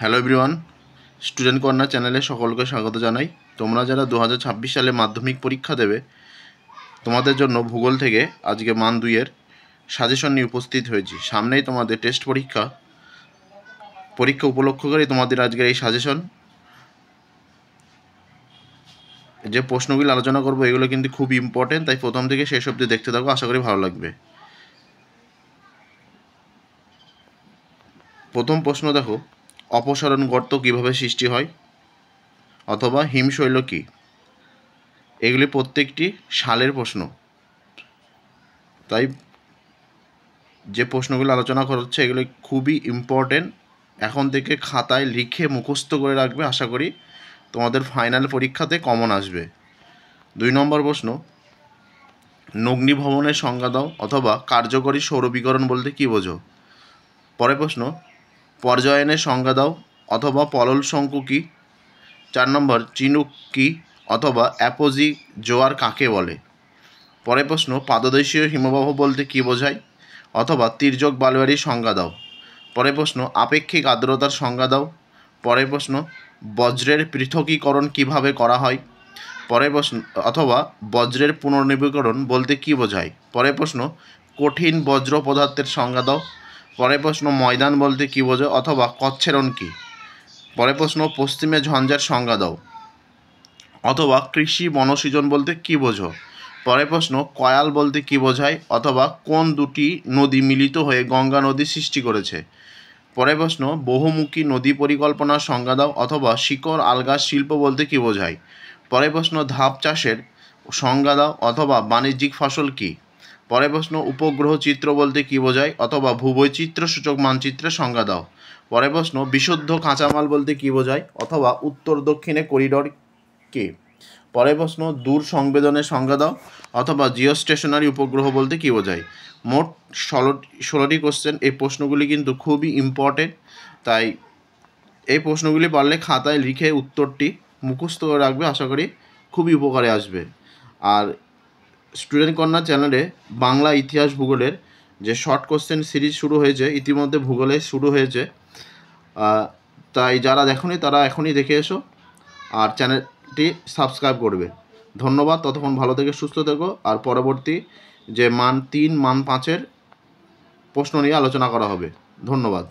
Hello everyone, student corner চ্যানেলে সকলকে স্বাগত জানাই। তোমরা যারা 2026 সালে মাধ্যমিক পরীক্ষা দেবে, তোমাদের জন্য ভূগোল থেকে আজকে মান 2-এর সাজেশন নিয়ে উপস্থিত হয়েছি। সামনেই তোমাদের টেস্ট পরীক্ষা উপলক্ষ করে তোমাদের আজকের এই সাজেশন। যে প্রশ্নগুলো আলোচনা করবো এগুলো কিন্তু খুব ইম্পর্টেন্ট, তাই প্রথম থেকে শেষ অবধি দেখতে থাকো, আশা করি ভালো লাগবে। প্রথম প্রশ্ন দেখো, অপসারণ গর্ত কীভাবে সৃষ্টি হয় অথবা হিমশৈল কী? এগুলি প্রত্যেকটি সালের প্রশ্ন, তাই যে প্রশ্নগুলো আলোচনা করা হচ্ছে এগুলো খুবই ইম্পর্টেন্ট। এখন থেকে খাতায় লিখে মুখস্থ করে রাখবে, আশা করি তোমাদের ফাইনাল পরীক্ষাতে কমন আসবে। 2 নম্বর প্রশ্ন, নগ্নিভবনের সংজ্ঞা দাও অথবা কার্যকরী সৌরবিকিরণ বলতে কী বোঝো? পরের প্রশ্ন, পর্যায়নের সংজ্ঞা দাও অথবা পলল শঙ্কু কী? 4 নম্বর, চিনুক কী অথবা অ্যাপোজি জোয়ার কাকে বলে? পরের প্রশ্ন, পাদদেশীয় হিমবাহ বলতে কী বোঝায় অথবা তির্যক বালুয়ারির সংজ্ঞা দাও? পরের প্রশ্ন, আপেক্ষিক আর্দ্রতার সংজ্ঞা দাও? পরের প্রশ্ন, বজ্রের পৃথকীকরণ কিভাবে করা হয়? পরের প্রশ্ন, অথবা বজ্রের পুনর্নবীকরণ বলতে কী বোঝায়? পরের প্রশ্ন, কঠিন বজ্র পদার্থের সংজ্ঞা দাও? পরের প্রশ্ন, ময়দান বলতে কী বোঝো অথবা কচ্ছেরণ কী? পরের প্রশ্ন, পশ্চিমে ঝঞ্ঝার সংজ্ঞা দাও অথবা কৃষি বনসৃজন বলতে কী বোঝো? পরের প্রশ্ন, কয়াল বলতে কী বোঝায় অথবা কোন দুটি নদী মিলিত হয়ে গঙ্গা নদী সৃষ্টি করেছে? পরের প্রশ্ন, বহুমুখী নদী পরিকল্পনার সংজ্ঞা দাও অথবা শিকড় আলগা শিল্প বলতে কী বোঝায়? পরের প্রশ্ন, ধাপ চাষের সংজ্ঞা দাও অথবা বাণিজ্যিক ফসল কী? পরের প্রশ্ন, উপগ্রহ চিত্র বলতে কী বোঝায় অথবা ভূবৈচিত্র্য সূচক মানচিত্রের সংজ্ঞা দাও? পরের প্রশ্ন, বিশুদ্ধ কাঁচামাল বলতে কী বোঝায় অথবা উত্তর দক্ষিণে করিডোর কে? পরের প্রশ্ন, দূর সংবেদনের সংজ্ঞা দাও অথবা জিও স্টেশনারি উপগ্রহ বলতে কী বোঝায়? মোট 16টি কোশ্চেন। এই প্রশ্নগুলি কিন্তু খুবই ইম্পর্টেন্ট, তাই এই প্রশ্নগুলি পারলে খাতায় লিখে উত্তরটি মুখস্থ করে রাখবে, আশা করি খুবই উপকারে আসবে। আর স্টুডেন্ট কর্নার চ্যানেলে বাংলা ইতিহাস ভূগোলের যে শর্ট কোশ্চেন সিরিজ শুরু হয়েছে, ইতিমধ্যে ভূগোলে শুরু হয়েছে, তাই যারা দেখোনি তারা এখনই দেখে এসো আর চ্যানেলটি সাবস্ক্রাইব করবে। ধন্যবাদ, ততক্ষণ ভালো থেকে সুস্থ থেকো। আর পরবর্তী যে মান 3 মান 5-এর প্রশ্ন নিয়ে আলোচনা করা হবে। ধন্যবাদ।